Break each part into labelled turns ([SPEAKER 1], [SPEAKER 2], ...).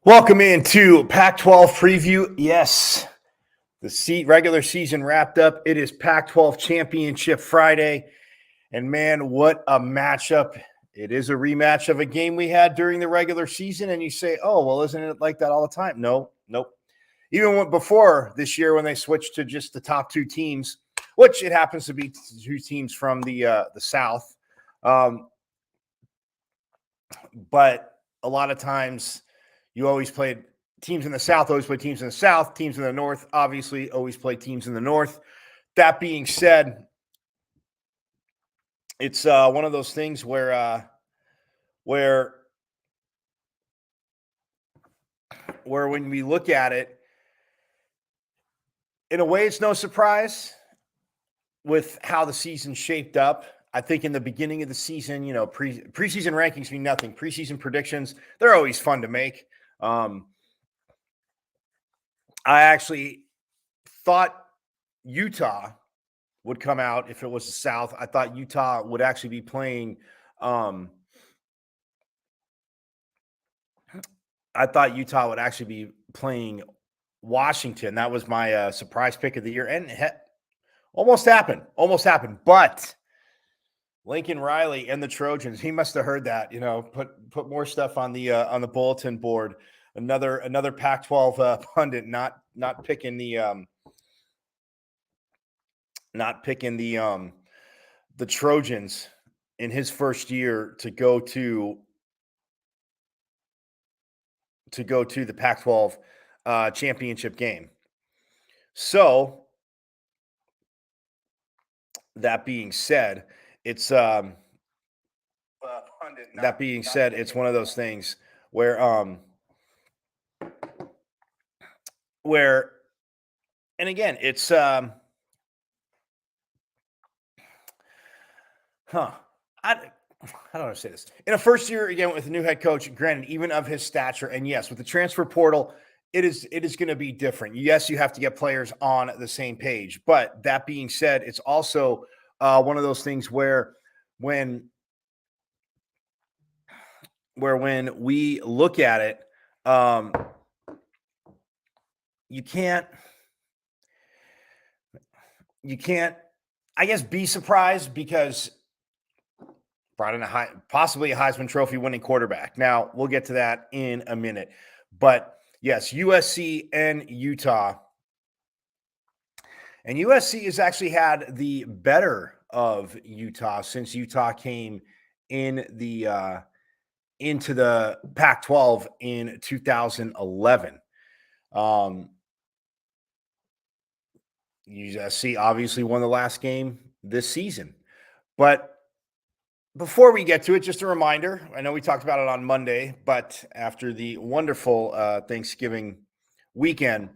[SPEAKER 1] Welcome into PAC-12 Preview. Yes, the regular season wrapped up. It is PAC-12 Championship Friday. And man, what a matchup. It is a rematch of a game we had during the regular season. And you say, oh, well, isn't it like that all the time? No, nope. Even before this year when they switched to just the top two teams, which it happens to be two teams from the South. But a lot of times you always played teams in the South, always play teams in the South, teams in the North, obviously always play teams in the North. That being said, it's one of those things where when we look at it, in a way, it's no surprise with how the season shaped up. I think in the beginning of the season, preseason rankings mean nothing. Preseason predictions, they're always fun to make. I actually thought Utah would come out if it was the South. I thought Utah would actually be playing. I thought Utah would actually be playing Washington. That was my surprise pick of the year, and almost happened. But Lincoln Riley and the Trojans, he must have heard that. Put more stuff on the bulletin board. Another Pac-12 pundit not picking the Trojans in his first year to go to the Pac-12 championship game. So that being said, it's one of those things where and again, it's I don't want to say this. In a first year, again, with a new head coach, granted, even of his stature, and yes, with the transfer portal, it is going to be different. Yes, you have to get players on the same page. But that being said, it's also one of those things where when we look at it, you can't, I guess, be surprised because brought in possibly a Heisman Trophy winning quarterback. Now, we'll get to that in a minute. But yes, USC and Utah. And USC has actually had the better of Utah since Utah came in the into the Pac-12 in 2011. USC obviously won the last game this season. But before we get to it, just a reminder, I know we talked about it on Monday, but after the wonderful Thanksgiving weekend,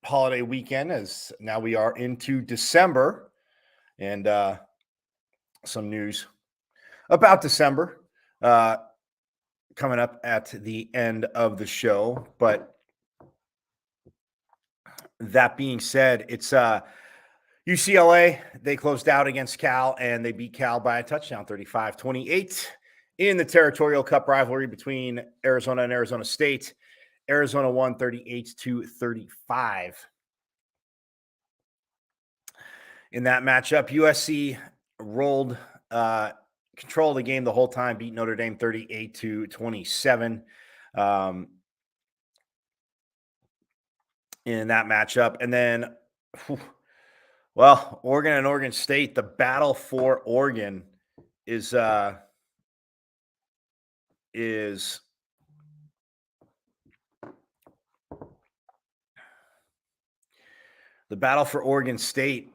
[SPEAKER 1] holiday weekend, as now we are into December, and some news about December coming up at the end of the show. But that being said, it's UCLA, they closed out against Cal, and they beat Cal by a touchdown, 35-28, in the Territorial Cup rivalry between Arizona and Arizona State. Arizona won 38-35. In that matchup, USC controlled the game the whole time, beat Notre Dame 38-27. In that matchup. And then, Oregon and Oregon State, the battle for Oregon is the battle for Oregon State,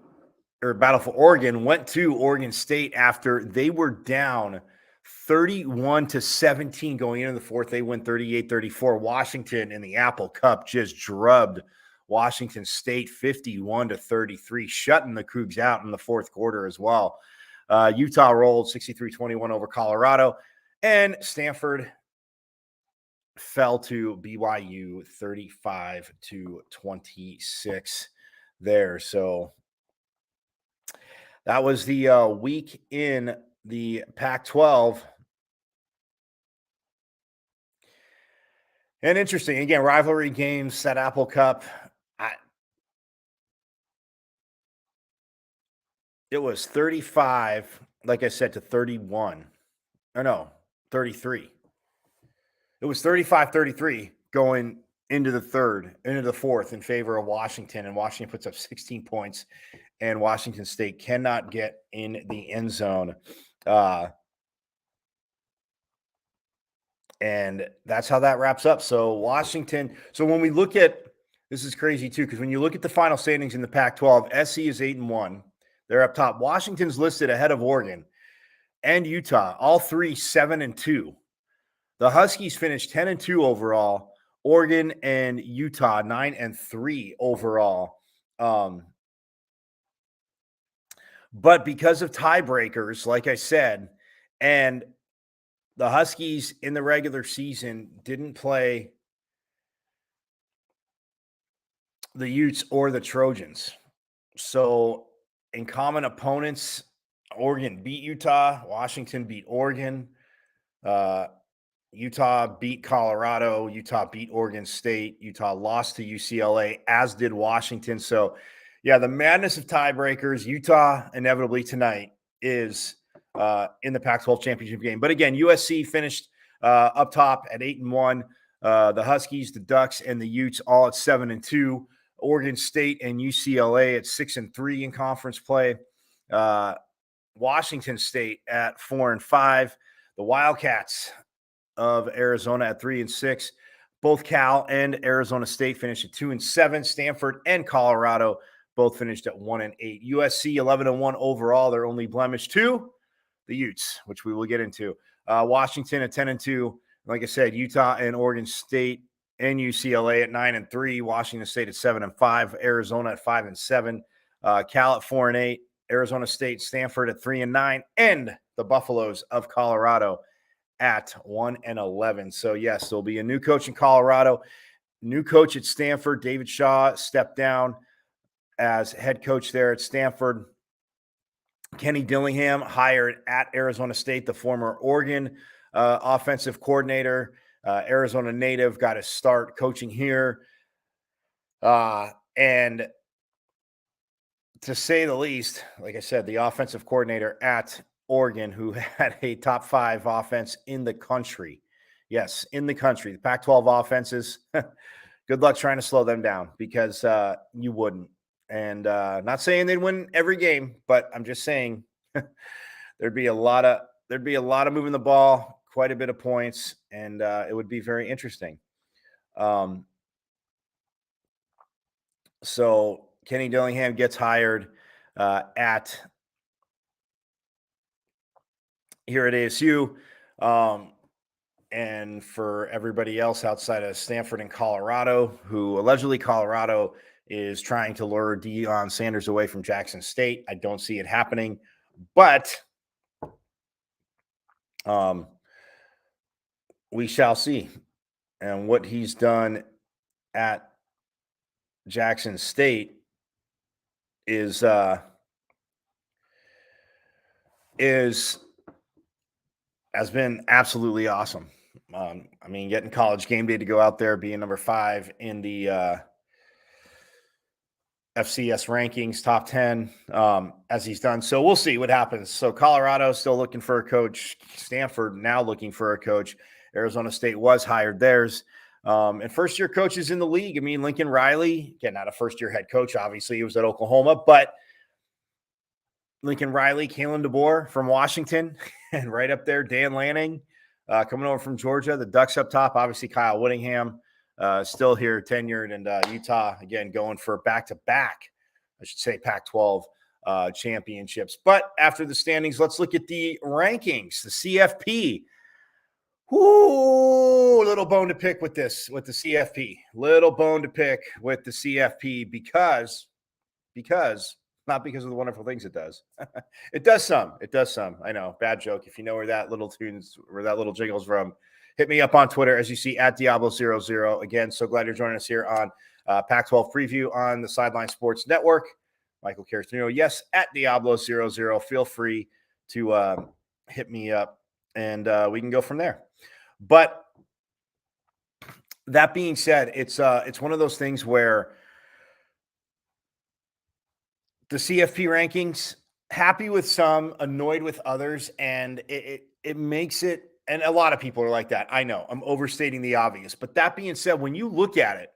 [SPEAKER 1] or battle for Oregon, went to Oregon State after they were down 31-17 going into the fourth. They win 38-34. Washington in the Apple Cup just drubbed Washington State 51-33, shutting the Cougs out in the fourth quarter as well. Utah rolled 63-21 over Colorado, and Stanford fell to BYU 35-26 there. So that was the week in the Pac-12. And interesting, again, rivalry games, that Apple Cup. It was 35, like I said, to 31. Or no, 33. It was 35-33 going into the fourth in favor of Washington, and Washington puts up 16 points, and Washington State cannot get in the end zone. And that's how that wraps up. So Washington. So when we look at this is crazy too, because when you look at the final standings in the Pac-12, SC is 8-1. They're up top. Washington's listed ahead of Oregon and Utah, all three 7-2. The Huskies finished 10-2 overall. Oregon and Utah 9-3 overall. But because of tiebreakers, like I said, and the Huskies in the regular season didn't play the Utes or the Trojans. So in common opponents, Oregon beat Utah, Washington beat Oregon, Utah beat Colorado, Utah beat Oregon State, Utah lost to UCLA, as did Washington. So, yeah, the madness of tiebreakers. Utah inevitably tonight is in the Pac-12 Championship game. But again, USC finished up top at 8-1. The Huskies, the Ducks, and the Utes all at 7-2. Oregon State and UCLA at 6-3 in conference play. Washington State at 4-5. The Wildcats of Arizona at 3-6. Both Cal and Arizona State finished at 2-7. Stanford and Colorado both finished at 1-8. USC 11-1 overall. Their only blemish to the Utes, which we will get into. Washington at 10-2. Like I said, Utah and Oregon State and UCLA at 9-3. Washington State at 7-5. Arizona at 5-7. Cal at 4-8. Arizona State, Stanford at 3-9, and the Buffaloes of Colorado at 1-11. So yes, there'll be a new coach in Colorado, new coach at Stanford. David Shaw stepped down as head coach there at Stanford. Kenny Dillingham hired at Arizona State, the former Oregon offensive coordinator. Arizona native, got his start coaching here. And to say the least, like I said, the offensive coordinator at Oregon, who had a top 5 offense in the country. Yes, in the country. The Pac-12 offenses, good luck trying to slow them down, because you wouldn't. And not saying they'd win every game, but I'm just saying there'd be a lot of moving the ball, quite a bit of points, and it would be very interesting. So Kenny Dillingham gets hired at here at ASU. And for everybody else outside of Stanford and Colorado, who allegedly Colorado is trying to lure Deion Sanders away from Jackson State. I don't see it happening, but we shall see. And what he's done at Jackson State is has been absolutely awesome. I mean, getting College Game Day to go out there, being number 5 in the FCS rankings, top 10, as he's done. So we'll see what happens. So Colorado still looking for a coach. Stanford now looking for a coach. Arizona State was hired theirs. And first-year coaches in the league. I mean, Lincoln Riley, again, not a first-year head coach. Obviously, he was at Oklahoma, but Lincoln Riley, Kalen DeBoer from Washington, and right up there, Dan Lanning coming over from Georgia. The Ducks up top, obviously Kyle Whittingham still here, tenured, and Utah, again, going for back-to-back, I should say, Pac-12 championships. But after the standings, let's look at the rankings, the CFP. Ooh, little bone to pick with the CFP. Little bone to pick with the CFP because not because of the wonderful things it does. It does some. I know, bad joke. If you know where that little jingle's from, hit me up on Twitter, as you see, at Diablo00. Again, so glad you're joining us here on Pac-12 Preview on the Sideline Sports Network. Michael Caristino, yes, at Diablo00. Feel free to hit me up, and we can go from there. But That being said, it's one of those things where the CFP rankings, happy with some, annoyed with others, and it makes it. And a lot of people are like that. I know I'm overstating the obvious, but that being said, when you look at it,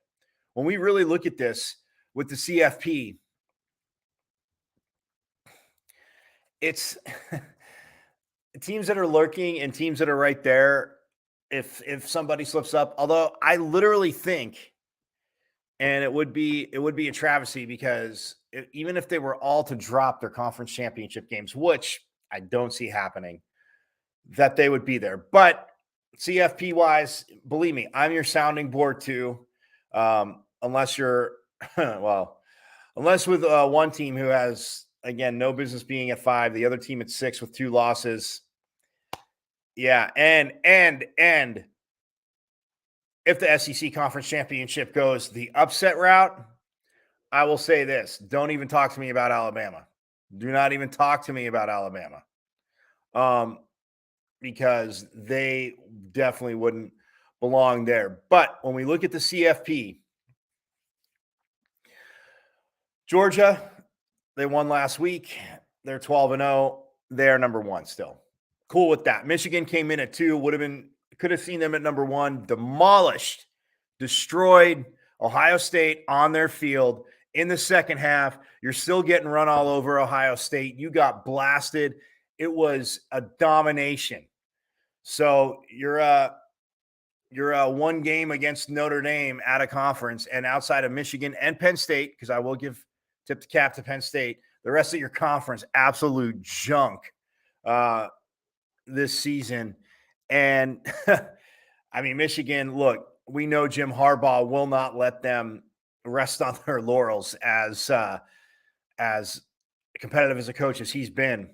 [SPEAKER 1] when we really look at this with the CFP, it's teams that are lurking and teams that are right there. If somebody slips up, although I literally think, and it would be a travesty because even if they were all to drop their conference championship games, which I don't see happening, that they would be there. But CFP wise, believe me, I'm your sounding board too. Unless you're, well, unless with one team who has, again, no business being at 5, the other team at 6 with 2 losses. Yeah. And if the SEC conference championship goes the upset route, I will say this: don't even talk to me about Alabama. Do not even talk to me about Alabama. Because they definitely wouldn't belong there. But when we look at the CFP, Georgia, they won last week. They're 12-0. They're number 1 still. Cool with that. Michigan came in at 2, could have seen them at number 1, demolished, destroyed Ohio State on their field in the second half. You're still getting run all over Ohio State. You got blasted. It was a domination. So you're one game against Notre Dame at a conference, and outside of Michigan and Penn State, because I will tip the cap to Penn State, the rest of your conference, absolute junk this season. And I mean, Michigan, look, we know Jim Harbaugh will not let them rest on their laurels as competitive as a coach as he's been.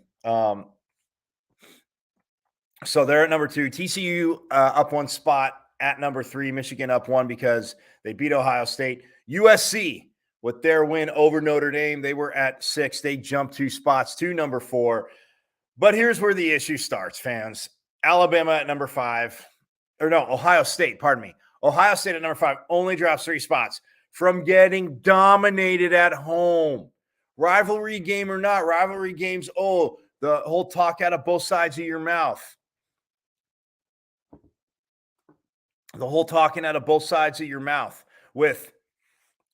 [SPEAKER 1] So they're at number 2. TCU up 1 spot at number 3. Michigan up 1 because they beat Ohio State. USC, with their win over Notre Dame, they were at 6. They jumped 2 spots to number 4. But here's where the issue starts, fans. Alabama at number 5. Or no, Ohio State, pardon me. Ohio State at number 5 only drops 3 spots from getting dominated at home. Rivalry game or not, rivalry games, the whole talk out of both sides of your mouth. The whole talking out of both sides of your mouth with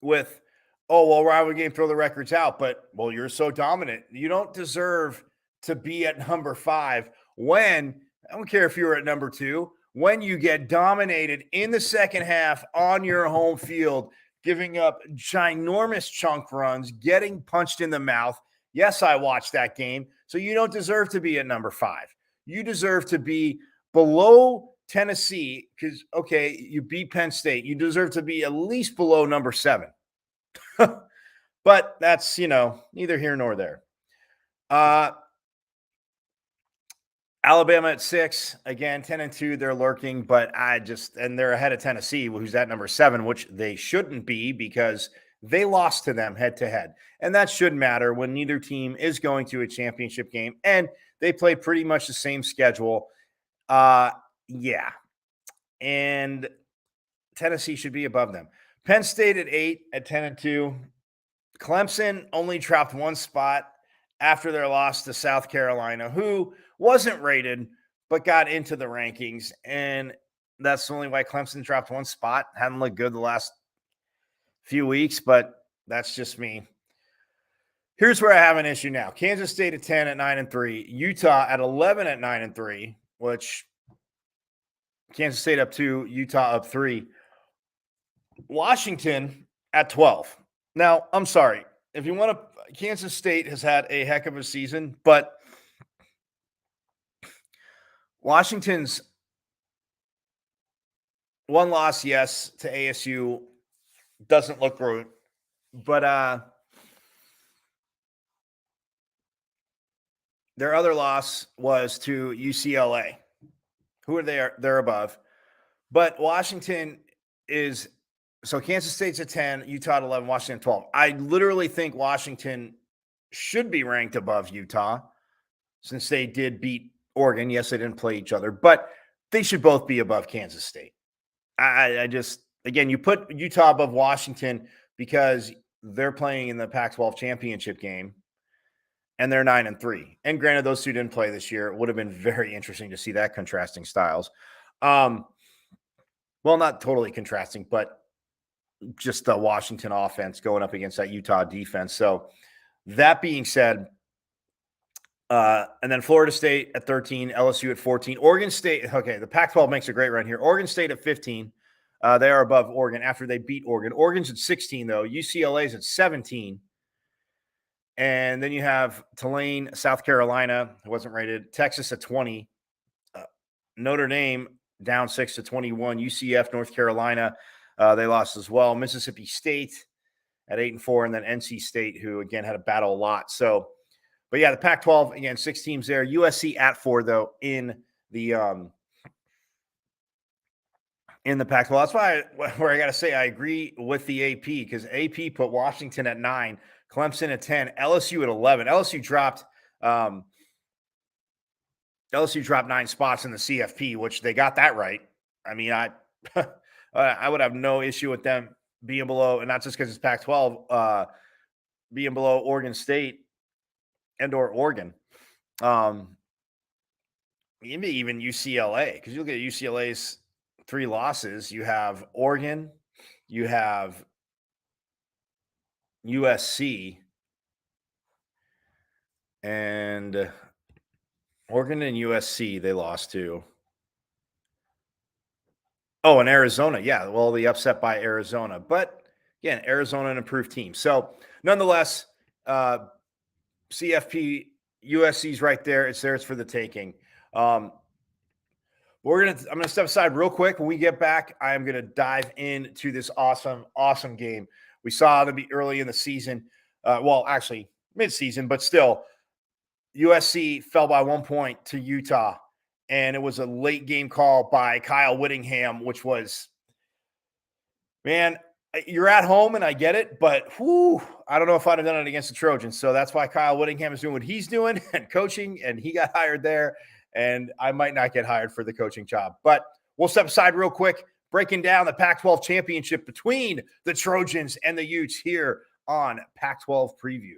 [SPEAKER 1] rivalry game, throw the records out. But, you're so dominant. You don't deserve to be at number 5 when, I don't care if you're at number 2, when you get dominated in the second half on your home field, giving up ginormous chunk runs, getting punched in the mouth. Yes, I watched that game. So you don't deserve to be at number 5. You deserve to be below Tennessee because, okay, you beat Penn State. You deserve to be at least below number 7. But that's, neither here nor there. Alabama at 6, again, 10-2, they're lurking, but and they're ahead of Tennessee, who's at number 7, which they shouldn't be because they lost to them head to head. And that should matter when neither team is going to a championship game and they play pretty much the same schedule. Yeah. And Tennessee should be above them. Penn State at 8 at 10-2. Clemson only dropped 1 spot after their loss to South Carolina, who wasn't rated but got into the rankings. And that's only why Clemson dropped 1 spot. Hadn't looked good the last few weeks, but that's just me. Here's where I have an issue now. Kansas State at 10 at 9-3. Utah at 11 at 9-3, which Kansas State up 2, Utah up 3. Washington at 12. Now, I'm sorry. If you want to, Kansas State has had a heck of a season, but Washington's 1 loss, yes, to ASU doesn't look great, but their other loss was to UCLA. Who are they? They're above. But Washington is – so Kansas State's at 10, Utah at 11, Washington at 12. I literally think Washington should be ranked above Utah since they did beat Oregon. Yes, they didn't play each other, but they should both be above Kansas State. I just again, you put Utah above Washington because they're playing in the Pac-12 Championship game, and they're 9-3. And granted, those two didn't play this year. It would have been very interesting to see that contrasting styles. Well, not totally contrasting, but just the Washington offense going up against that Utah defense. So that being said, and then Florida State at 13, LSU at 14, Oregon State. Okay, the Pac-12 makes a great run here. Oregon State at 15. They are above Oregon after they beat Oregon. Oregon's at 16, though. UCLA's at 17. And then you have Tulane, South Carolina, who wasn't rated. Texas at 20. Notre Dame down 6-21. UCF, North Carolina, they lost as well. Mississippi State at 8-4, and then NC State, who again had to battle a lot. So, but yeah, the Pac-12 again, 6 teams there. USC at 4 though in the Pac-12. That's why where I got to say I agree with the AP, because AP put Washington at 9, Clemson at 10, LSU at 11. LSU dropped 9 spots in the CFP, which they got that right. I mean, I would have no issue with them being below, and not just because it's Pac-12, being below Oregon State and or Oregon. Even UCLA, because you look at UCLA's 3 losses. You have Oregon, you have USC, and Oregon and USC they lost to. Oh, and Arizona. Yeah, well, the upset by Arizona. But again, Arizona an improved team. So nonetheless, CFP, USC's right there. It's theirs for the taking. I'm gonna step aside real quick. When we get back, I am gonna dive into this awesome game. We saw it be early in the season. Well, actually mid-season, but still, USC fell by 1 point to Utah, and it was a late game call by Kyle Whittingham, which was, man, you're at home and I get it, but I don't know if I'd have done it against the Trojans. So that's why Kyle Whittingham is doing what he's doing and coaching, and he got hired there. And I might not get hired for the coaching job, but we'll step aside real quick, breaking down the Pac-12 championship between the Trojans and the Utes here on Pac-12 Preview.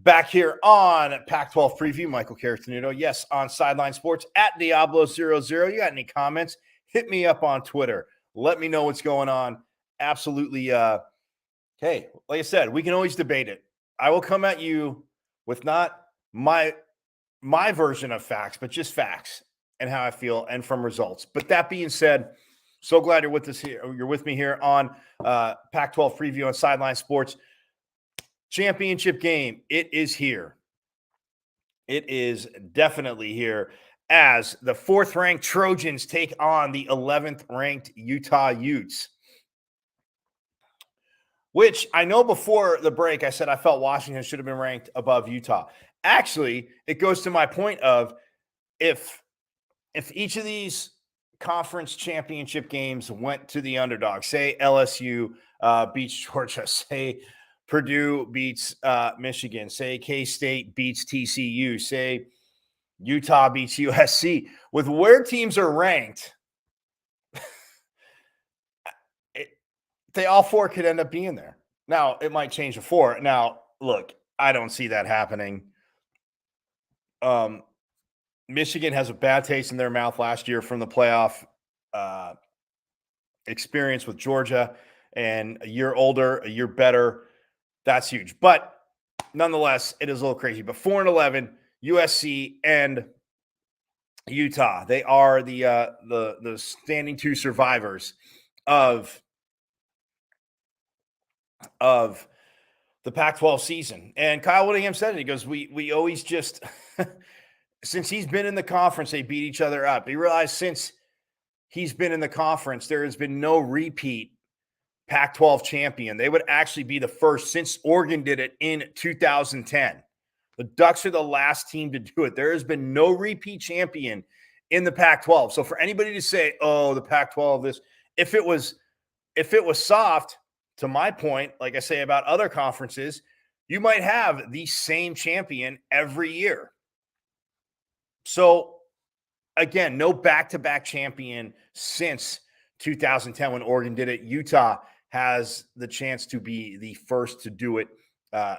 [SPEAKER 1] Back here on Pac-12 Preview, Michael Caratanudo. Yes, on Sideline Sports at Diablo00. You got any comments? Hit me up on Twitter. Let me know what's going on. Absolutely. Hey, like I said, we can always debate it. I will come at you with not my version of facts, but just facts and how I feel and from results. But that being said, so glad you're with us here. You're with me here on Pac-12 Preview on Sideline Sports. Championship game, it is here. It is definitely here as the 4th-ranked Trojans take on the 11th-ranked Utah Utes, which I know before the break I said I felt Washington should have been ranked above Utah. Actually, it goes to my point of if each of these conference championship games went to the underdog, say LSU beats Georgia, say Purdue beats Michigan, say K-State beats TCU, say Utah beats USC. With where teams are ranked, they all 4 could end up being there. Now, it might change to 4. Now, look, I don't see that happening. Michigan has a bad taste in their mouth last year from the playoff experience with Georgia, and a year older, a year better. That's huge. But nonetheless, it is a little crazy. But 4-11, USC and Utah, they are the standing 2 survivors of the Pac-12 season. And Kyle Whittingham said it. He goes, we always just, since he's been in the conference, they beat each other up. He realized since he's been in the conference, there has been no repeat Pac-12 champion. They would actually be the first since Oregon did it in 2010. The Ducks are the last team to do it. There has been no repeat champion in the Pac-12. So for anybody to say, oh, the Pac-12, this, if it was soft, to my point, like I say about other conferences, you might have the same champion every year. So again, no back-to-back champion since 2010 when Oregon did it. Utah has the chance to be the first to do it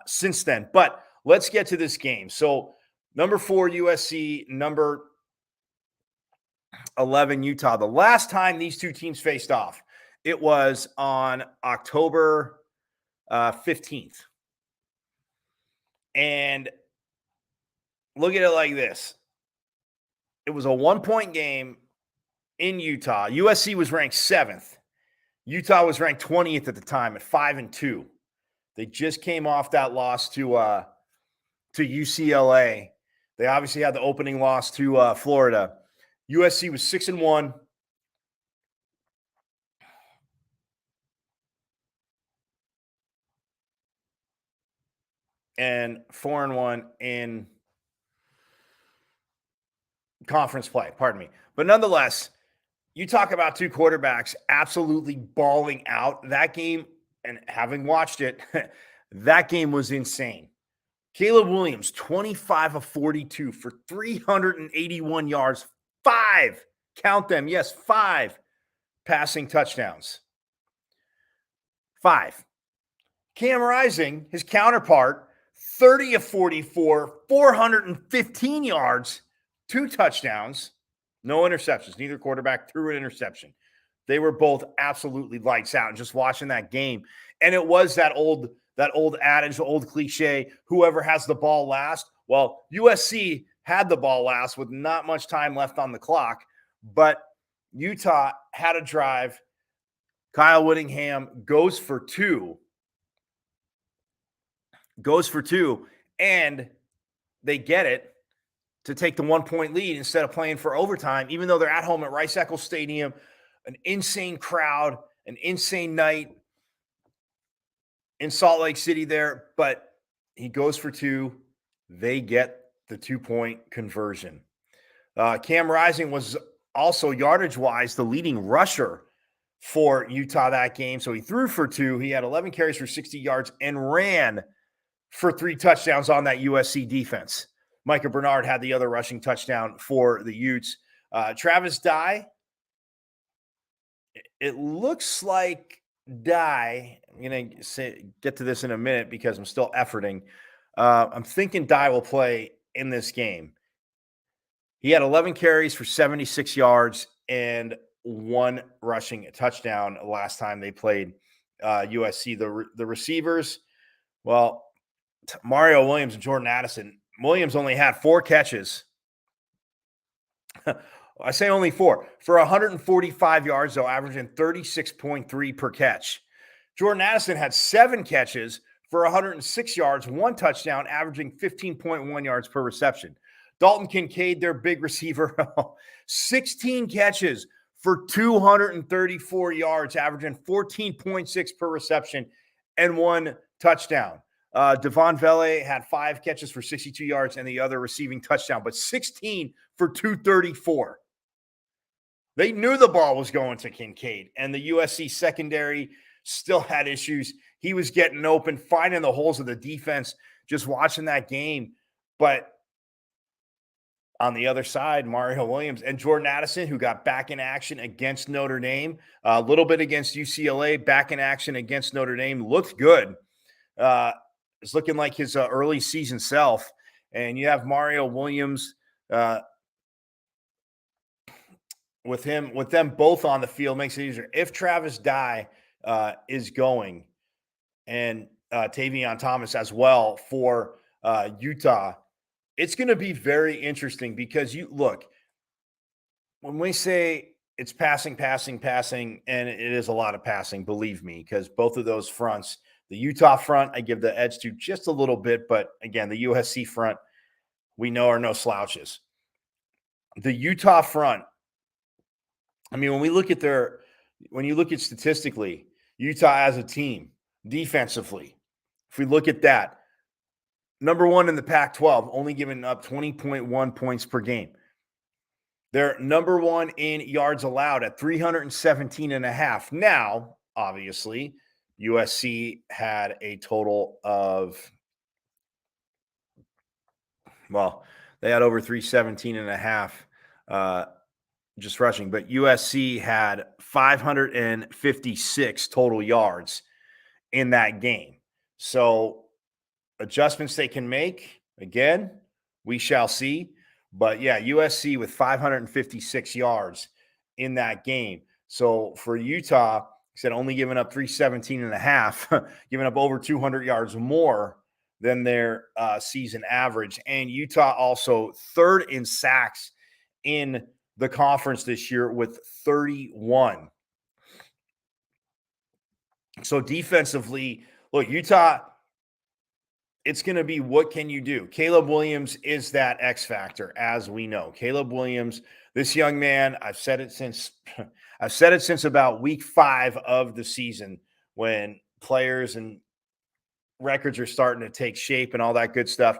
[SPEAKER 1] since then. But let's get to this game. So number 4, USC, number 11, Utah. The last time these two teams faced off, it was on October 15th. And look at it like this. It was a 1-point game in Utah. USC was ranked 7th. Utah was ranked 20th at the time at 5-2. They just came off that loss to UCLA. They obviously had the opening loss to Florida. USC was 6-1. And 4-1 in conference play, pardon me. But nonetheless, you talk about two quarterbacks absolutely balling out. That game, and having watched it, that game was insane. Caleb Williams, 25 of 42 for 381 yards, 5, count them, yes, 5 passing touchdowns. 5. Cam Rising, his counterpart, 30 of 44, 415 yards, 2 touchdowns, no interceptions. Neither quarterback threw an interception. They were both absolutely lights out. And just watching that game, and it was that old adage, old cliche, whoever has the ball last. Well, USC had the ball last with not much time left on the clock, but Utah had a drive. Kyle Whittingham goes for two, and they get it to take the 1-point lead instead of playing for overtime, even though they're at home at Rice-Eccles Stadium, an insane crowd, an insane night in Salt Lake City there. But he goes for 2. They get the 2-point conversion. Cam Rising was also yardage-wise the leading rusher for Utah that game. So he threw for 2. He had 11 carries for 60 yards and ran for 3 touchdowns on that USC defense. Micah Bernard had the other rushing touchdown for the Utes. Travis Dye, it looks like Dye, I'm going to get to this in a minute because I'm still efforting. I'm thinking Dye will play in this game. He had 11 carries for 76 yards and 1 rushing touchdown last time they played USC. The receivers, well, Mario Williams and Jordan Addison. Williams only had 4 catches. I say only 4 for 145 yards, though, averaging 36.3 per catch. Jordan Addison had 7 catches for 106 yards, 1 touchdown, averaging 15.1 yards per reception. Dalton Kincaid, their big receiver, 16 catches for 234 yards, averaging 14.6 per reception and 1 touchdown. Devon Vele had 5 catches for 62 yards and the other receiving touchdown, but 16 for 234. They knew the ball was going to Kincaid, and the USC secondary still had issues. He was getting open, finding the holes of the defense, just watching that game. But on the other side, Mario Williams and Jordan Addison, who got back in action against Notre Dame, a little bit against UCLA, back in action against Notre Dame, looked good. It's looking like his early season self. And you have Mario Williams with them both on the field makes it easier. If Travis Dye is going and Tavion Thomas as well for Utah, it's going to be very interesting because you look, when we say it's passing, and it is a lot of passing, believe me, because both of those fronts, The Utah front, I give the edge to just a little bit, but again, the USC front, we know are no slouches. The Utah front, I mean, when you look at statistically, Utah as a team, defensively, if we look at that, number one in the Pac-12, only giving up 20.1 points per game. They're number one in yards allowed at 317.5. Now, obviously, USC had a total of, well, they had over 317.5 just rushing, but USC had 556 total yards in that game. So adjustments they can make, again, we shall see. But yeah, USC with 556 yards in that game. So for Utah, said only giving up 317.5, giving up over 200 yards more than their season average. And Utah also third in sacks in the conference this year with 31. So defensively, look, Utah, it's going to be what can you do? Caleb Williams is that X factor, as we know. Caleb Williams, this young man, I've said it since about week 5 of the season, when players and records are starting to take shape and all that good stuff.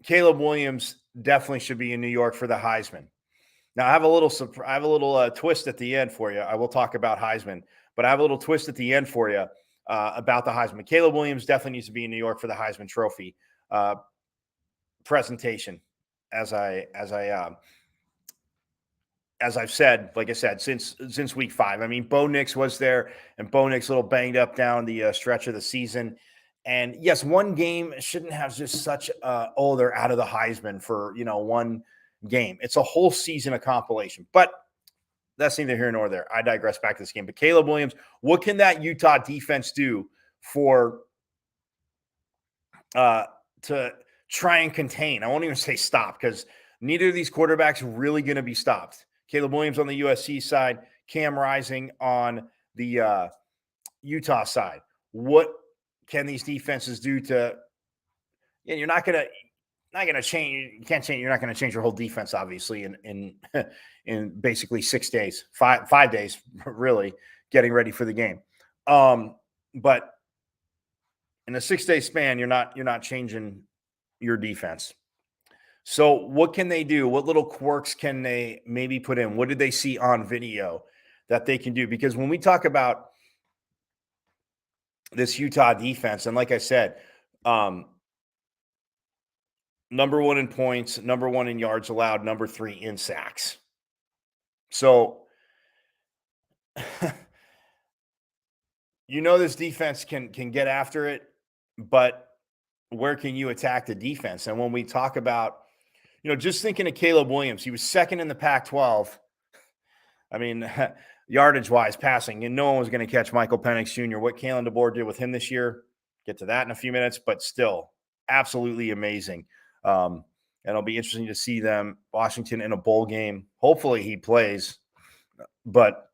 [SPEAKER 1] Caleb Williams definitely should be in New York for the Heisman. Now, I have a little twist at the end for you. I will talk about Heisman, but I have a little twist at the end for you about the Heisman. Caleb Williams definitely needs to be in New York for the Heisman Trophy presentation. As I've said, like I said, since week 5. I mean, Bo Nix was there, and Bo Nix a little banged up down the stretch of the season. And yes, one game shouldn't have just such they're out of the Heisman for one game. It's a whole season of compilation, but that's neither here nor there. I digress. Back to this game. But Caleb Williams, what can that Utah defense do to try and contain? I won't even say stop, because neither of these quarterbacks are really going to be stopped. Caleb Williams on the USC side, Cam Rising on the Utah side. What can these defenses do to? Yeah, you're not going to change. You can't change. You're not going to change your whole defense, obviously, in basically 6 days, five days, really getting ready for the game. But in a 6-day span, you're not changing your defense. So what can they do? What little quirks can they maybe put in? What did they see on video that they can do? Because when we talk about this Utah defense, and like I said, number 1 in points, number 1 in yards allowed, number 3 in sacks. So, this defense can get after it, but where can you attack the defense? And when we talk about, just thinking of Caleb Williams, he was second in the Pac-12. I mean, yardage-wise, passing, and no one was going to catch Michael Penix Jr. What Kalen DeBoer did with him this year, get to that in a few minutes, but still absolutely amazing. And it'll be interesting to see them, Washington, in a bowl game. Hopefully he plays, but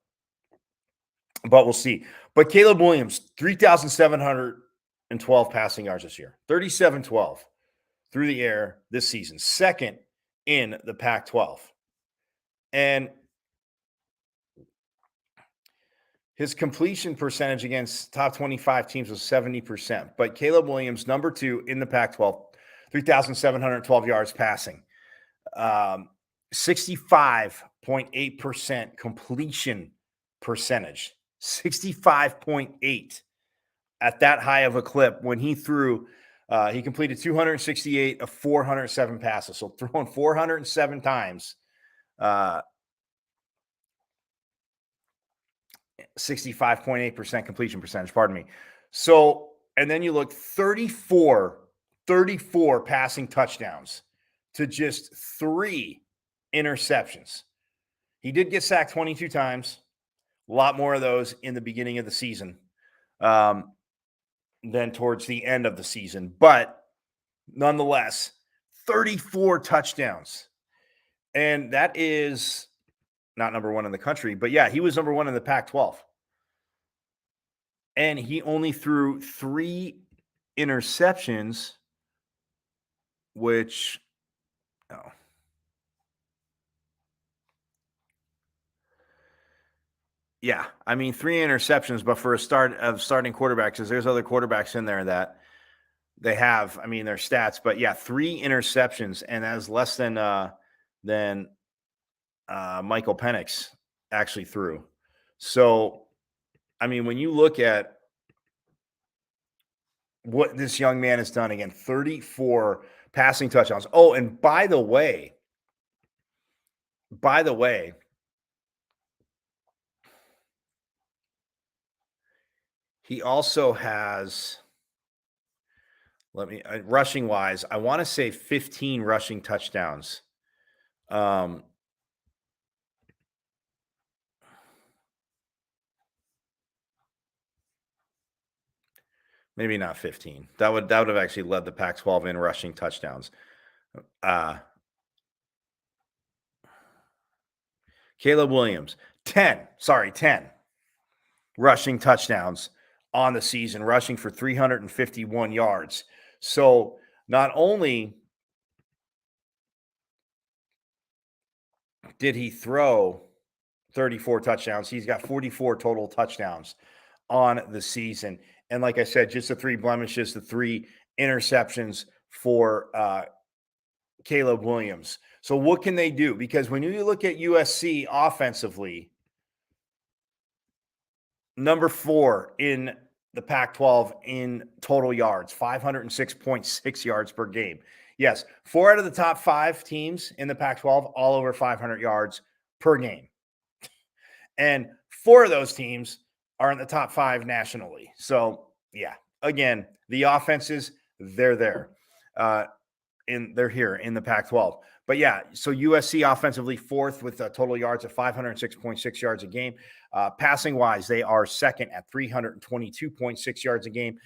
[SPEAKER 1] we'll see. But Caleb Williams, 3,712 passing yards this year, 37-12 through the air this season, second in the Pac-12. And his completion percentage against top 25 teams was 70%. But Caleb Williams, number 2 in the Pac-12, 3,712 yards passing, 65.8% completion percentage, 65.8 at that high of a clip when he threw. He completed 268 of 407 passes. So throwing 407 times, 65.8% completion percentage, pardon me. So, and then you look 34 passing touchdowns to just 3 interceptions. He did get sacked 22 times, a lot more of those in the beginning of the season than towards the end of the season. But nonetheless, 34 touchdowns. And that is not number 1 in the country, but yeah, he was number 1 in the Pac-12. and he only threw 3 interceptions, which oh, yeah, I mean 3 interceptions, but for a start of starting quarterbacks, because there's other quarterbacks in there that they have, I mean, their stats, but yeah, 3 interceptions, and that is less than Michael Penix actually threw. So, I mean, when you look at what this young man has done, again, 34 passing touchdowns. Oh, and by the way, he also has, rushing wise, I want to say 15 rushing touchdowns. Um, Maybe not 15. That would have actually led the Pac-12 in rushing touchdowns. Uh, Caleb Williams, 10, sorry, 10 rushing touchdowns on the season, rushing for 351 yards. So not only did he throw 34 touchdowns, he's got 44 total touchdowns on the season. And like I said, just the 3 blemishes, the 3 interceptions for Caleb Williams. So what can they do? Because when you look at USC offensively, number 4 in the Pac-12 in total yards, 506.6 yards per game. Yes, 4 out of the top 5 teams in the Pac-12 all over 500 yards per game. And 4 of those teams are in the top 5 nationally. So, yeah, again, the offenses, they're there. They're here in the Pac-12. But yeah, so USC offensively 4th with total yards of 506.6 yards a game. Passing wise, they are 2nd at 322.6 yards a game.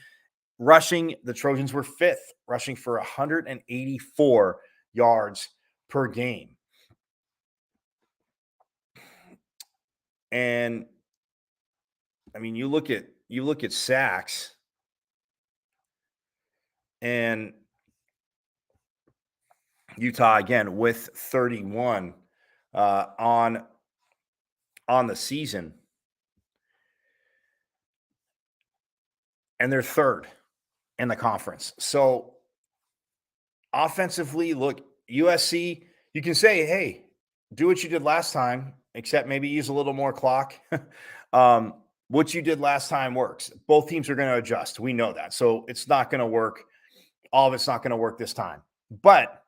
[SPEAKER 1] Rushing, the Trojans were 5th, rushing for 184 yards per game. And I mean, you look at sacks, and Utah again with 31 on the season, and they're 3rd in the conference. So offensively, look, USC, you can say, hey, do what you did last time, except maybe use a little more clock. What you did last time works. Both teams are going to adjust. We know that. So it's not going to work. All of it's not going to work this time. But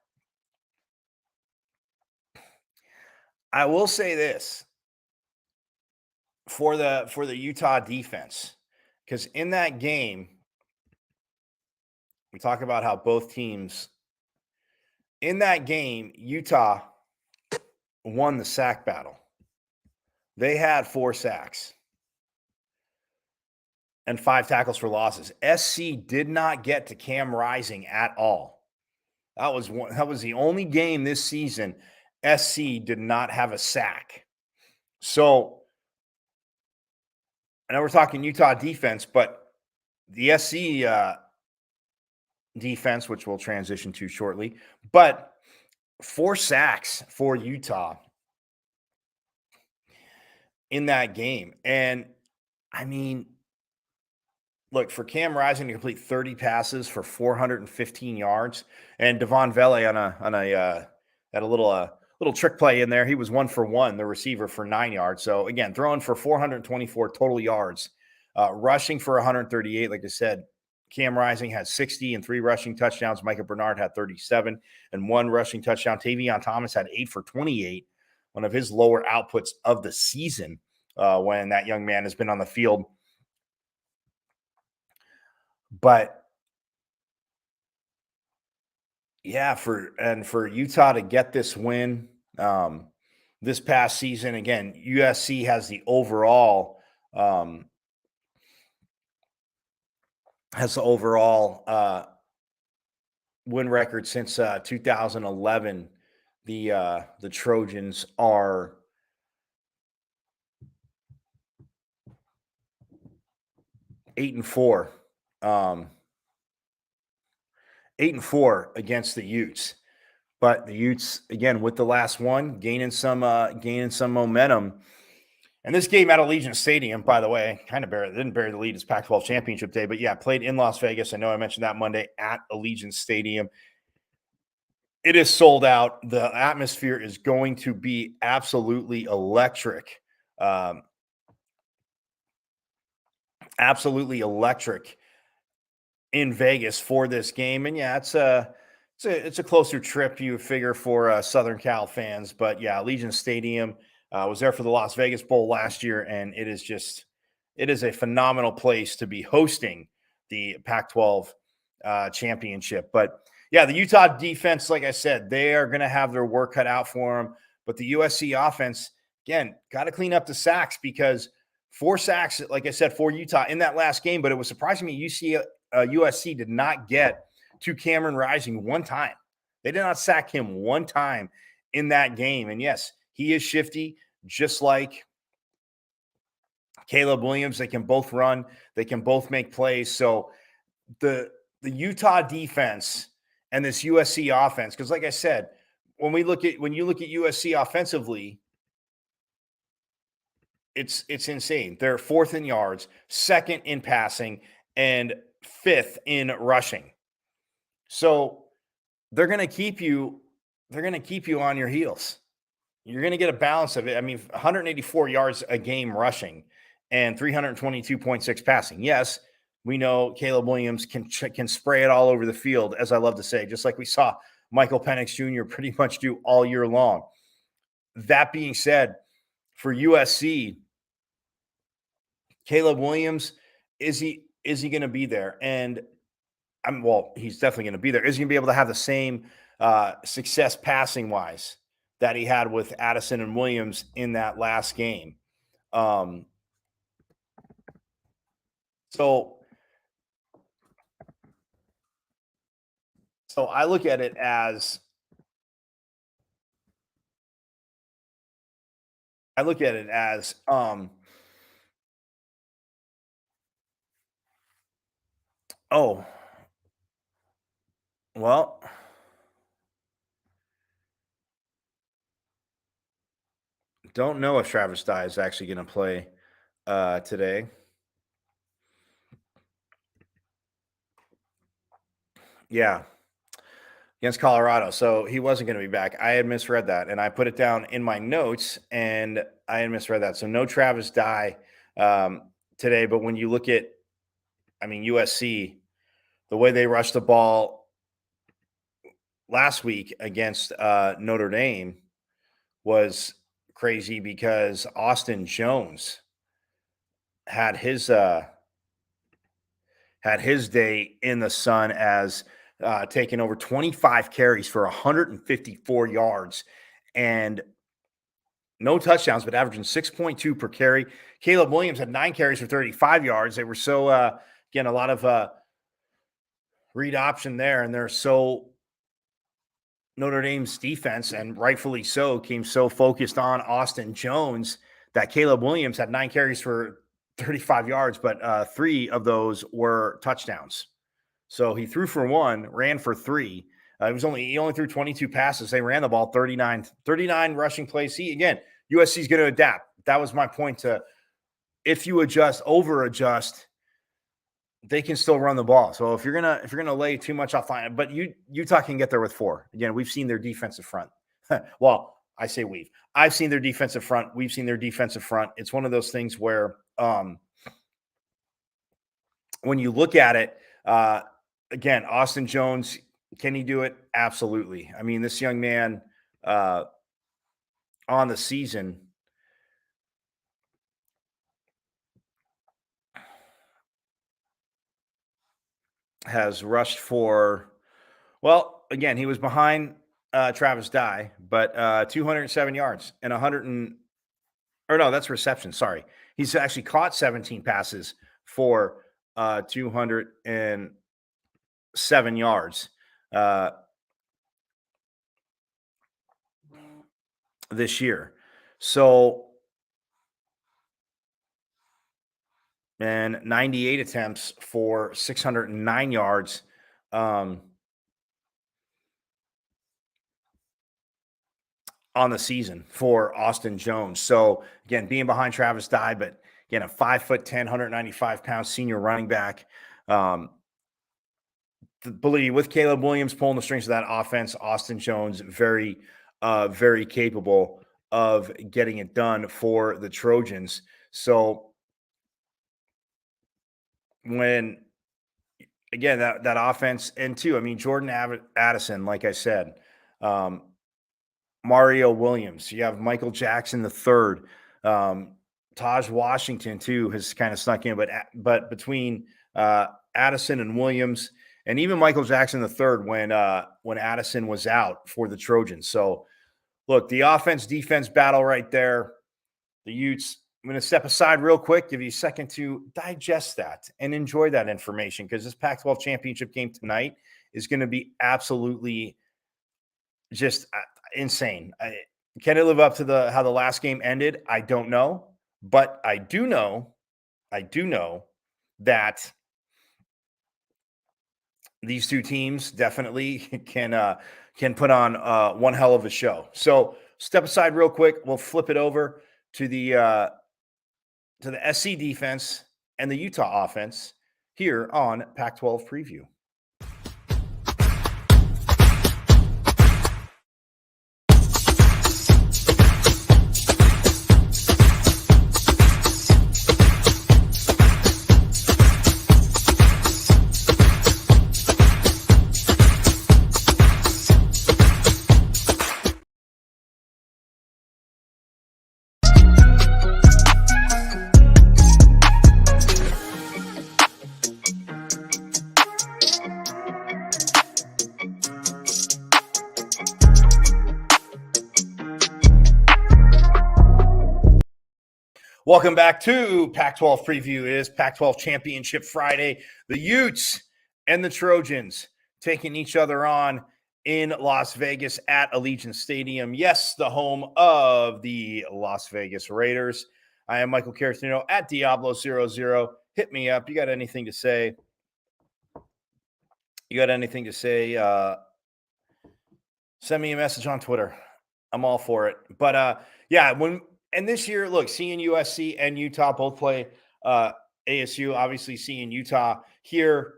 [SPEAKER 1] I will say this for the Utah defense, because in that game, we talk about how both teams in that game, Utah won the sack battle. They had 4 sacks and 5 tackles for losses. SC did not get to Cam Rising at all. That was the only game this season SC did not have a sack. So, I know we're talking Utah defense, but the SC defense, which we'll transition to shortly, but 4 sacks for Utah in that game. And I mean, look, for Cam Rising to complete 30 passes for 415 yards, and Devon Vele on a had a little trick play in there. He was 1 for 1, the receiver, for 9 yards. So again, throwing for 424 total yards, rushing for 138. Like I said, Cam Rising had 60 and 3 rushing touchdowns. Micah Bernard had 37 and 1 rushing touchdown. Tavion Thomas had 8 for 28, one of his lower outputs of the season when that young man has been on the field. But yeah, for Utah to get this win this past season, again, USC has the overall win record since 2011. The Trojans are 8-4. 8-4 against the Utes. But the Utes, again, with the last one, gaining some momentum. And this game at Allegiant Stadium, by the way, didn't bury the lead. It's Pac-12 Championship Day, but yeah, played in Las Vegas. I know I mentioned that Monday at Allegiant Stadium. It is sold out. The atmosphere is going to be absolutely electric. Absolutely electric in Vegas for this game. And yeah, it's a closer trip, you figure, for Southern Cal fans. But yeah, Allegiant Stadium was there for the Las Vegas Bowl last year, and it is a phenomenal place to be hosting the Pac-12 championship. But yeah, the Utah defense, like I said, they are going to have their work cut out for them. But the USC offense, again, got to clean up the sacks, because 4 sacks, like I said, for Utah in that last game. But it was surprising me USC did not get to Cameron Rising one time. They did not sack him one time in that game. And yes, he is shifty, just like Caleb Williams. They can both run. They can both make plays. So the Utah defense and this USC offense, because like I said, when you look at USC offensively, it's insane. They're 4th in yards, 2nd in passing, and 5th in rushing. So they're going to keep you on your heels. You're going to get a balance of it. I mean, 184 yards a game rushing and 322.6 passing. Yes, we know Caleb Williams can spray it all over the field, as I love to say, just like we saw Michael Penix Jr. pretty much do all year long. That being said, for USC, Caleb Williams, is he going to be there? And he's definitely going to be there. Is he going to be able to have the same success passing wise that he had with Addison and Williams in that last game? So I look at it as oh, well, don't know if Travis Dye is actually going to play today. Yeah, against Colorado. So he wasn't going to be back. I had misread that, and I put it down in my notes, and I had misread that. So no Travis Dye today. But when you look at, USC, the way they rushed the ball last week against Notre Dame was crazy, because Austin Jones had his day in the sun, as taking over 25 carries for 154 yards and no touchdowns, but averaging 6.2 per carry. Caleb Williams had 9 carries for 35 yards. They were so, again, a lot of read option there, and they're so, Notre Dame's defense, and rightfully so, came so focused on Austin Jones that Caleb Williams had 9 carries for 35 yards, but 3 of those were touchdowns. So he threw for 1, ran for 3. He only threw 22 passes. They ran the ball 39 rushing plays. USC is going to adapt. That was my point. If you over adjust, they can still run the ball. So if you're gonna lay too much offline, but Utah can get there with 4. Again, we've seen their defensive front. Well, I say I've seen their defensive front. We've seen their defensive front. It's one of those things where when you look at it, again, Austin Jones, can he do it? Absolutely. I mean, this young man on the season has rushed for, well, again, he was behind Travis Dye, but 207 yards and that's reception. Sorry. He's actually caught 17 passes for 207 yards this year. So and 98 attempts for 609 yards. On the season for Austin Jones. So again, being behind Travis Dye, but again, a 5'10", 195-pound senior running back. Believe with Caleb Williams pulling the strings of that offense, Austin Jones very, very capable of getting it done for the Trojans. So when again that offense, and two, I mean Jordan Addison, like I said, Mario Williams, you have Michael Jackson the third, Taj Washington too has kind of snuck in, but between Addison and Williams, and even Michael Jackson the third when Addison was out for the Trojans. So look, the offense defense battle right there. The Utes. I'm going to step aside real quick, give you a second to digest that and enjoy that information, because this Pac-12 championship game tonight is going to be absolutely just insane. Can it live up to how the last game ended? I don't know, but I do know that these two teams definitely can put on one hell of a show. So step aside real quick. We'll flip it over to the SC defense and the Utah offense here on Pac-12 Preview. Welcome back to Pac-12 Preview. It is Pac-12 Championship Friday. The Utes and the Trojans taking each other on in Las Vegas at Allegiant Stadium. Yes, the home of the Las Vegas Raiders. I am Michael Caratino at Diablo00. Hit me up. You got anything to say? Send me a message on Twitter. I'm all for it. But and this year, look, seeing USC and Utah both play ASU, obviously seeing Utah here.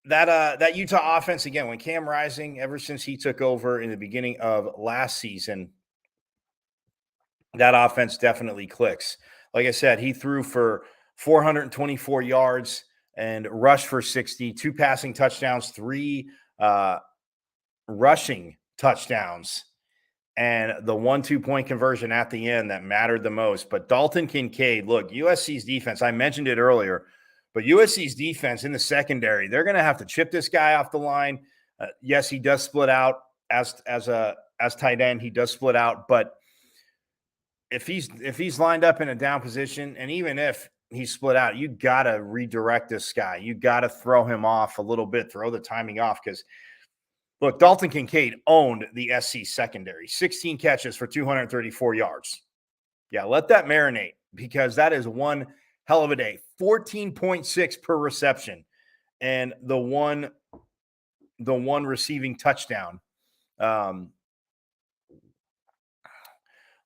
[SPEAKER 1] That Utah offense, again, when Cam Rising, ever since he took over in the beginning of last season, that offense definitely clicks. Like I said, he threw for 424 yards and rushed for 60, 2 passing touchdowns, 3 rushing touchdowns, and the 1 2-point conversion at the end that mattered the most. But Dalton Kincaid, look, USC's defense, I mentioned it earlier, but USC's defense in the secondary, they're going to have to chip this guy off the line. Yes, he does split out as tight end. He does split out, but if he's lined up in a down position, and even if he's split out, you got to redirect this guy. You got to throw him off a little bit, throw the timing off, because look, Dalton Kincaid owned the SC secondary, 16 catches for 234 yards. Yeah, let that marinate, because that is one hell of a day. 14.6 per reception, and the one receiving touchdown.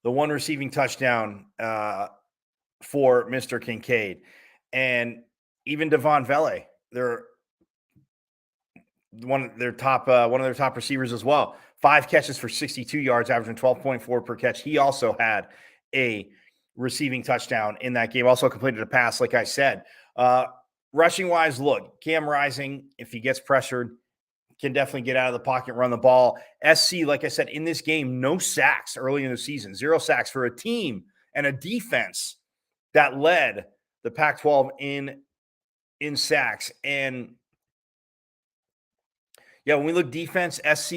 [SPEAKER 1] The one receiving touchdown for Mr. Kincaid. And even Devon Vele, one of their top receivers as well. 5 catches for 62 yards, averaging 12.4 per catch. He also had a receiving touchdown in that game. Also completed a pass, like I said. Rushing wise, look, Cam Rising, if he gets pressured, can definitely get out of the pocket, run the ball. SC, like I said, in this game, no sacks early in the season. 0 sacks for a team and a defense that led the Pac-12 in sacks. And yeah, when we look defense, SC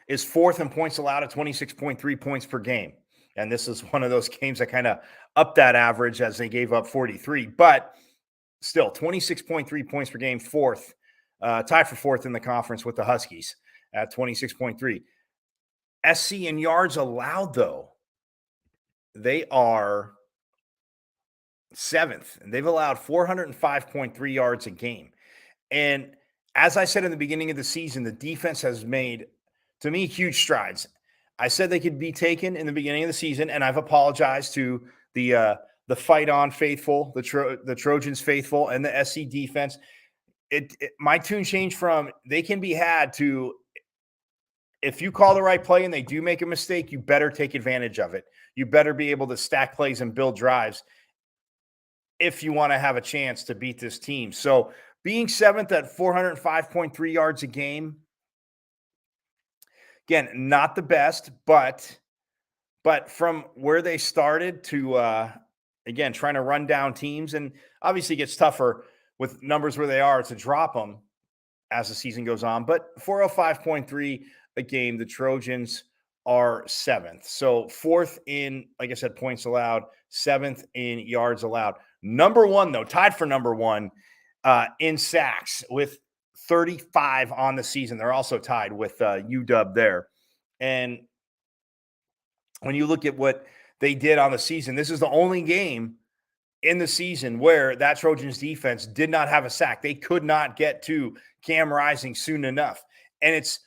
[SPEAKER 1] is 4th in points allowed at 26.3 points per game. And this is one of those games that kind of upped that average as they gave up 43. But still, 26.3 points per game, 4th. Tied for 4th in the conference with the Huskies at 26.3. SC in yards allowed, though, they are 7th, and they've allowed 405.3 yards a game. And as I said in the beginning of the season, the defense has made, to me, huge strides. I said they could be taken in the beginning of the season, and I've apologized to the Fight On faithful, the Trojans faithful, and the SC defense. My tune changed from they can be had to, if you call the right play and they do make a mistake, you better take advantage of it. You better be able to stack plays and build drives if you want to have a chance to beat this team. So being 7th at 405.3 yards a game, again, not the best, but from where they started to, again, trying to run down teams, and obviously it gets tougher with numbers where they are to drop them as the season goes on. But 405.3 a game, the Trojans are 7th. So 4th in, like I said, points allowed, 7th in yards allowed. Number 1, though, tied for number 1 in sacks with 35 on the season. They're also tied with UW there. And when you look at what they did on the season, this is the only game in the season where that Trojans defense did not have a sack. They could not get to Cam Rising soon enough. And it's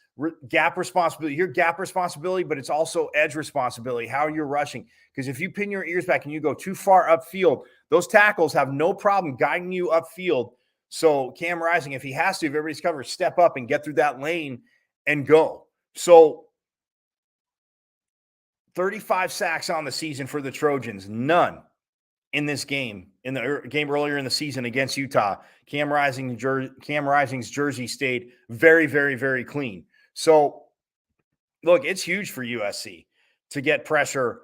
[SPEAKER 1] gap responsibility, your gap responsibility, but it's also edge responsibility, how you're rushing. Because if you pin your ears back and you go too far upfield, those tackles have no problem guiding you upfield. So Cam Rising, if he has to, if everybody's covered, step up and get through that lane and go. So 35 sacks on the season for the Trojans, none in this game, in the game earlier in the season against Utah. Cam Rising's jersey stayed very, very, very clean. So, look, it's huge for USC to get pressure,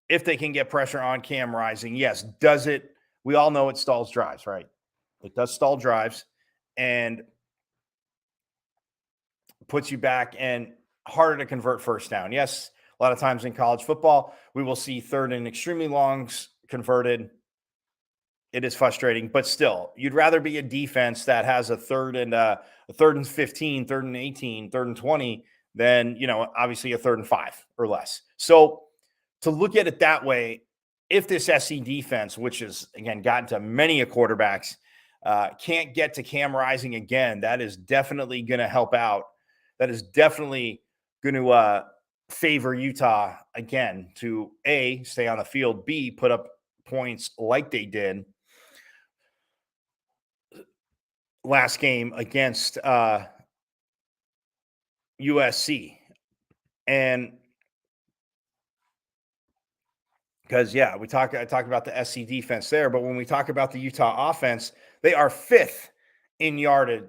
[SPEAKER 1] if they can get pressure on Cam Rising. Yes, does it? We all know it stalls drives, right? It does stall drives and puts you back and harder to convert first down. Yes, a lot of times in college football, we will see 3rd and extremely longs converted. It is frustrating, but still, you'd rather be a defense that has a 3rd and 15, 3rd and 18, 3rd and 20 than, obviously a 3rd and 5 or less. So to look at it that way, if this SC defense, which has, again, gotten to many quarterbacks, can't get to Cam Rising again, that is definitely going to help out. That is definitely going to favor Utah again to A, stay on the field, B, put up points like they did last game against USC. And because, I talked about the SC defense there, but when we talk about the Utah offense, they are 5th in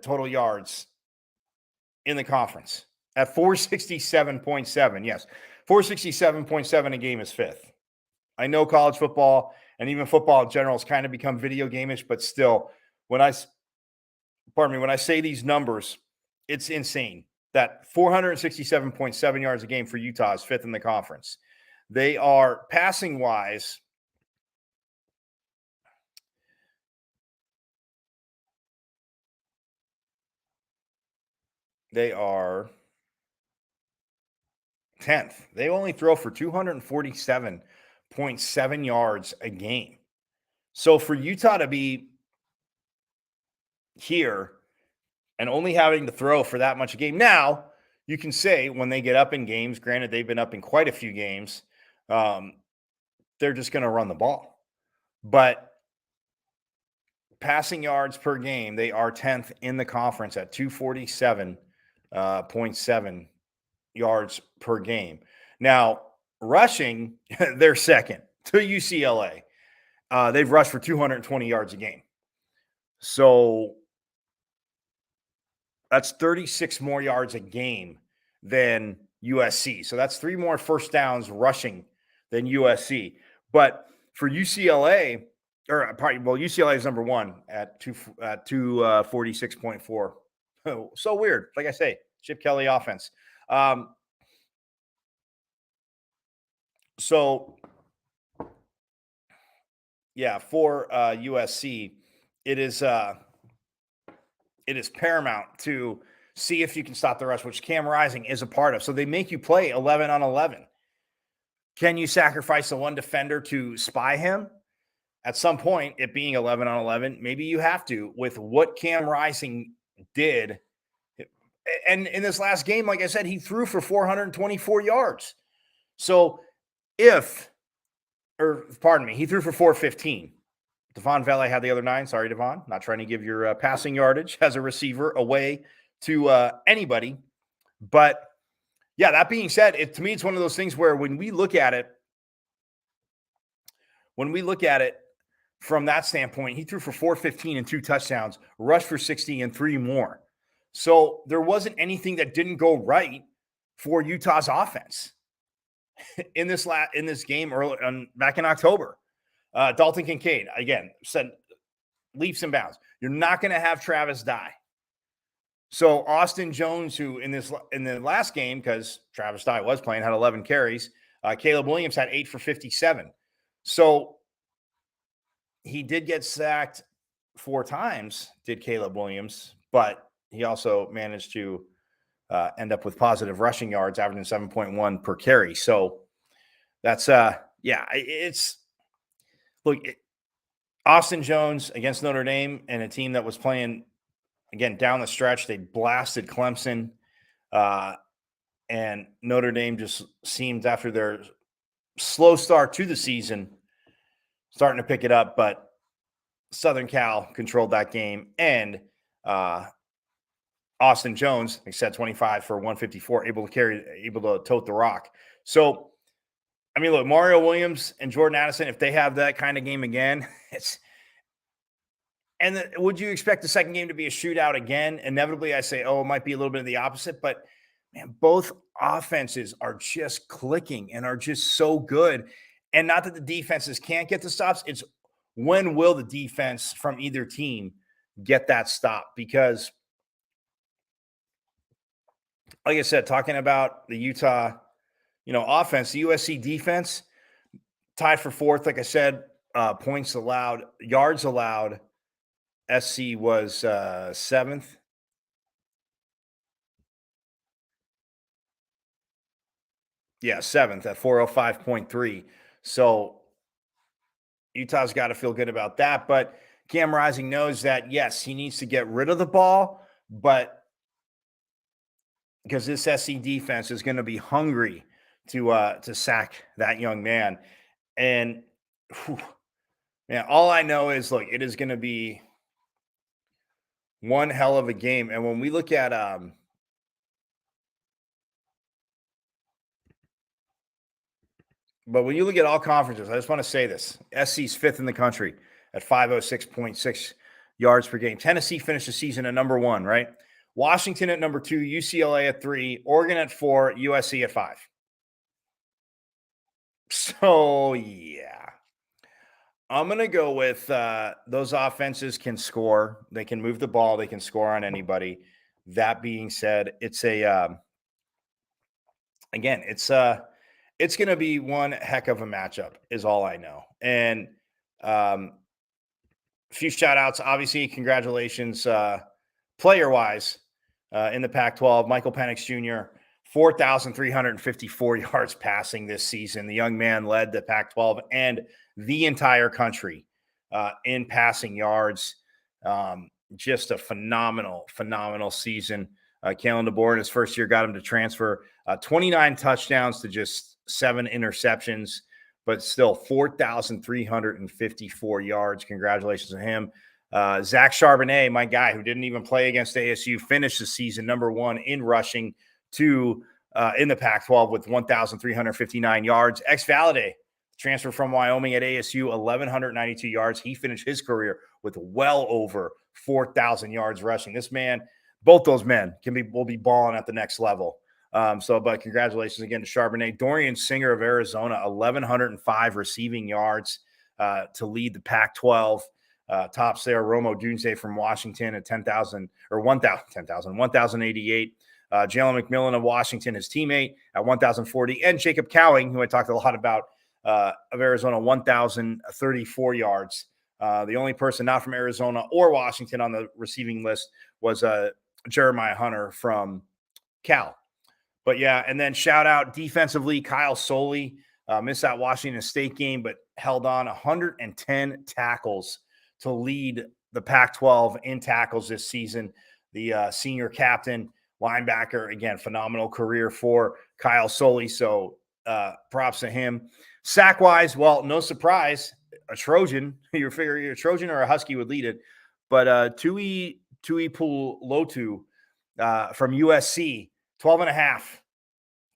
[SPEAKER 1] total yards in the conference at 467.7. Yes, 467.7 a game is 5th. I know college football and even football in general has kind of become video game-ish, but still, when I say these numbers, it's insane that 467.7 yards a game for Utah is 5th in the conference. They are passing-wise, they are 10th. They only throw for 247.7 yards a game. So for Utah to be here and only having to throw for that much a game. Now, you can say when they get up in games, granted they've been up in quite a few games, they're just going to run the ball. But passing yards per game, they are 10th in the conference at 247.7 yards per game. Now, rushing, they're 2nd to UCLA. They've rushed for 220 yards a game. So that's 36 more yards a game than USC. So that's 3 more first downs rushing than USC. But for UCLA, UCLA is number 1 at 246.4. So weird. Like I say, Chip Kelly offense. For USC, it is paramount to see if you can stop the rush, which Cam Rising is a part of. So they make you play 11 on 11. Can you sacrifice the one defender to spy him? at some point, it being 11 on 11, maybe you have to with what Cam Rising did. And in this last game, like I said, he threw for 424 yards. So he threw for 415. Devon Vele had the other 9. Sorry, Devon. Not trying to give your passing yardage as a receiver away to anybody. But yeah, that being said, to me, it's one of those things where when we look at it from that standpoint, he threw for 415 and 2 touchdowns, rushed for 60 and 3 more. So there wasn't anything that didn't go right for Utah's offense in this game back in October. Dalton Kincaid, again, said leaps and bounds. You're not going to have Travis Dye. So Austin Jones, who in the last game, because Travis Dye was playing, had 11 carries. Caleb Williams had 8 for 57. So he did get sacked 4 times, did Caleb Williams, but he also managed to end up with positive rushing yards, averaging 7.1 per carry. So that's, Austin Jones against Notre Dame and a team that was playing, again, down the stretch. They blasted Clemson, and Notre Dame just seemed, after their slow start to the season, starting to pick it up. But Southern Cal controlled that game, and Austin Jones, like I said, 25 for 154, able to tote the rock. So, I mean, look, Mario Williams and Jordan Addison, if they have that kind of game again, would you expect the second game to be a shootout again? Inevitably, I say, it might be a little bit of the opposite, but man, both offenses are just clicking and are just so good. And not that the defenses can't get the stops. It's when will the defense from either team get that stop? Because, like I said, talking about the Utah, offense, the USC defense tied for 4th. Like I said, points allowed, yards allowed. SC was 7th. Yeah, 7th at 405.3. So Utah's got to feel good about that. But Cam Rising knows that, yes, he needs to get rid of the ball, but because this SC defense is going to be hungry to sack that young man. And man, all I know is, look, it is going to be one hell of a game. And when we look at but when you look at all conferences, I just want to say this: SC's 5th in the country at 506.6 yards per game. Tennessee finished the season at number 1, right? Washington at number 2, UCLA at 3, Oregon at 4, USC at 5. So, yeah. I'm going to go with those offenses can score. They can move the ball. They can score on anybody. That being said, it's it's going to be one heck of a matchup is all I know. And a few shout outs, obviously, congratulations player-wise in the Pac-12. Michael Penix Jr., 4,354 yards passing this season. The young man led the Pac-12 and the entire country in passing yards. Just a phenomenal season. Kalen DeBoer in his first year got him to transfer 29 touchdowns to just 7 interceptions, but still 4,354 yards. Congratulations to him. Zach Charbonnet, my guy who didn't even play against ASU, finished the season number 1 in rushing in the Pac-12 with 1,359 Yards. X-Valaday, transfer from Wyoming at ASU, 1,192 yards. He finished his career with well over 4,000 yards rushing. This man, both those men will be balling at the next level. But congratulations again to Charbonnet. Dorian Singer of Arizona, 1,105 receiving yards to lead the Pac-12. Tops there, Romo Dunze from Washington at 1,088. Jalen McMillan of Washington, his teammate, at 1,040. And Jacob Cowing, who I talked a lot about, of Arizona, 1,034 yards. The only person not from Arizona or Washington on the receiving list was Jeremiah Hunter from Cal. But yeah, and then shout out defensively, Kyle Soley, missed that Washington State game, but held on 110 tackles to lead the Pac-12 in tackles this season. The senior captain, linebacker, again, phenomenal career for Kyle Soley. So props to him. Sack-wise, well, no surprise, a Trojan. You figure a Trojan or a Husky would lead it. But Tui Pulotu from USC, 12.5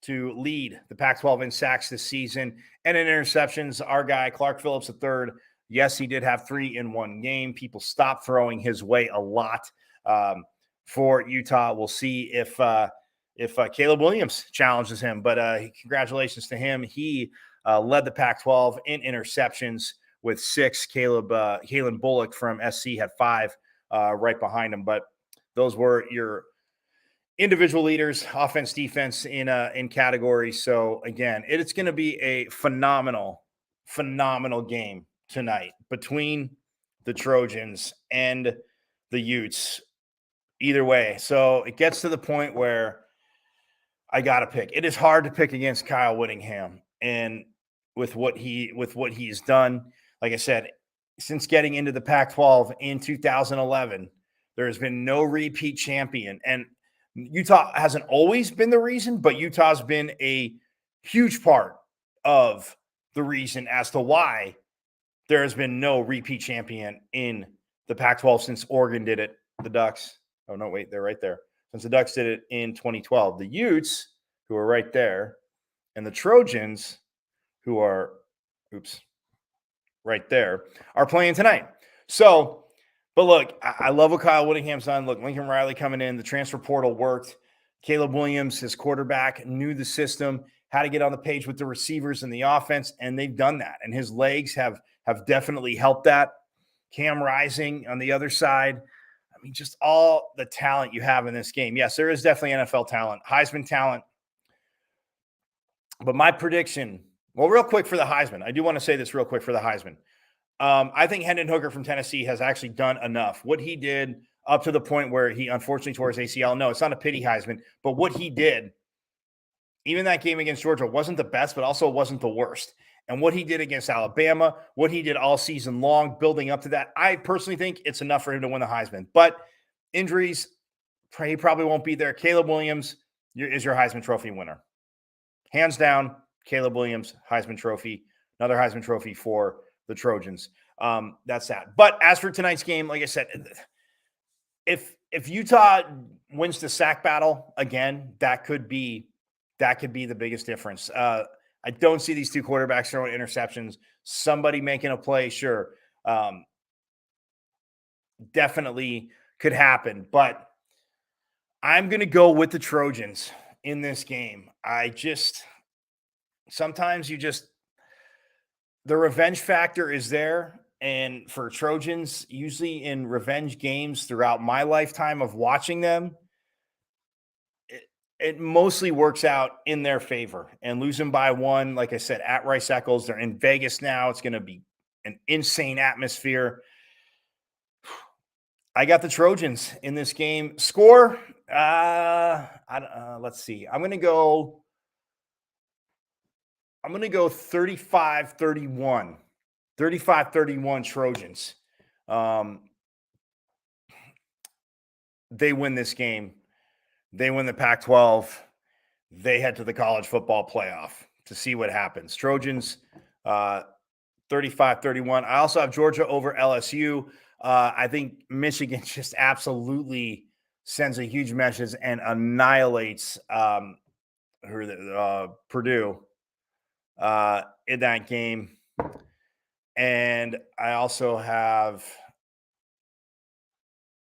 [SPEAKER 1] to lead the Pac-12 in sacks this season. And in interceptions, our guy, Clark Phillips III, yes, he did have 3 in one game. People stopped throwing his way a lot for Utah. We'll see if Caleb Williams challenges him. But congratulations to him. He led the Pac-12 in interceptions with 6. Kalen Bullock from SC had 5 right behind him. But those were your individual leaders, offense, defense in categories. So again, it's going to be a phenomenal game tonight between the Trojans and the Utes. Either way, so it gets to the point where I got to pick. It is hard to pick against Kyle Whittingham, and with what he's done, like I said, since getting into the Pac-12 in 2011, there has been no repeat champion, and Utah hasn't always been the reason, but Utah's been a huge part of the reason as to why there has been no repeat champion in the Pac-12 since Oregon did it. The Ducks. Oh, no, wait, they're right there. Since the Ducks did it in 2012. The Utes, who are right there, and the Trojans, who are, right there, are playing tonight. So, but look, I love what Kyle Whittingham's done. Look, Lincoln Riley coming in. The transfer portal worked. Caleb Williams, his quarterback, knew the system, how to get on the page with the receivers and the offense, and they've done that. And his legs have definitely helped that. Cam Rising on the other side. I mean, just all the talent you have in this game. Yes, there is definitely NFL talent, Heisman talent. But my prediction, well, real quick for the Heisman. I do want to say this real quick for the Heisman. I think Hendon Hooker from Tennessee has actually done enough. What he did up to the point where he unfortunately tore his ACL. No, it's not a pity Heisman, but what he did, even that game against Georgia, wasn't the best, but also wasn't the worst. And what he did against Alabama, what he did all season long, building up to that, I personally think it's enough for him to win the Heisman. But injuries, he probably won't be there. Caleb Williams is your Heisman Trophy winner. Hands down, Caleb Williams, Heisman Trophy, another Heisman Trophy for the Trojans. That's that. But as for tonight's game, like I said, if Utah wins the sack battle again, that could be the biggest difference. I don't see these two quarterbacks throwing interceptions. Somebody making a play, sure. Definitely could happen. But I'm going to go with the Trojans in this game. Sometimes the revenge factor is there. And for Trojans, usually in revenge games throughout my lifetime of watching them, it mostly works out in their favor. And losing by 1, like I said, at Rice Eccles, they're in Vegas now. It's going to be an insane atmosphere. I got the Trojans in this game. Score, let's see. I'm going to go 35-31. 35-31 Trojans. They win this game. They win the Pac-12. They head to the college football playoff to see what happens. Trojans, 35-31. I also have Georgia over LSU. I think Michigan just absolutely sends a huge message and annihilates Purdue in that game. And I also have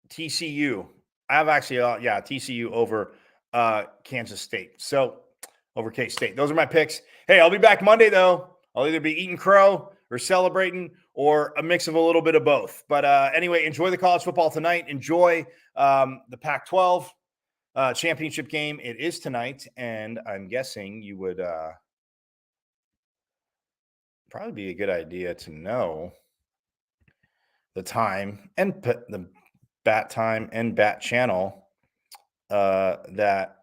[SPEAKER 1] TCU. I have actually, TCU over Kansas State. So over K-State. Those are my picks. Hey, I'll be back Monday, though. I'll either be eating crow or celebrating or a mix of a little bit of both. But anyway, enjoy the college football tonight. Enjoy the Pac-12 championship game. It is tonight, and I'm guessing you would probably be a good idea to know the time and put the bat time and bat channel that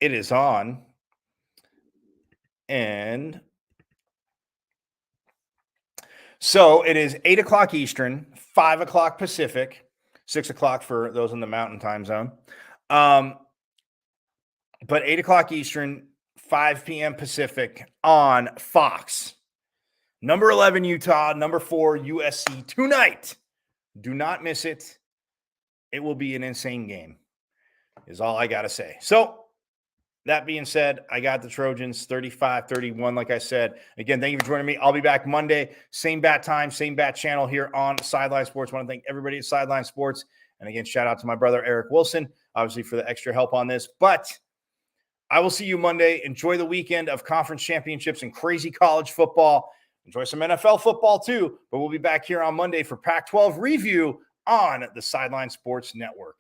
[SPEAKER 1] it is on. And So it is 8 o'clock Eastern, 5 o'clock Pacific, 6 o'clock for those in the mountain time zone. But 8 o'clock Eastern, 5 p.m. Pacific on Fox. Number 11, Utah. Number 4, USC tonight. Do not miss it. It will be an insane game, is all I got to say. So that being said, I got the Trojans 35-31, like I said. Again, thank you for joining me. I'll be back Monday. Same bat time, same bat channel here on Sideline Sports. I want to thank everybody at Sideline Sports. And again, shout out to my brother, Eric Wilson, obviously for the extra help on this. But I will see you Monday. Enjoy the weekend of conference championships and crazy college football. Enjoy some NFL football too. But we'll be back here on Monday for Pac-12 review on the Sideline Sports Network.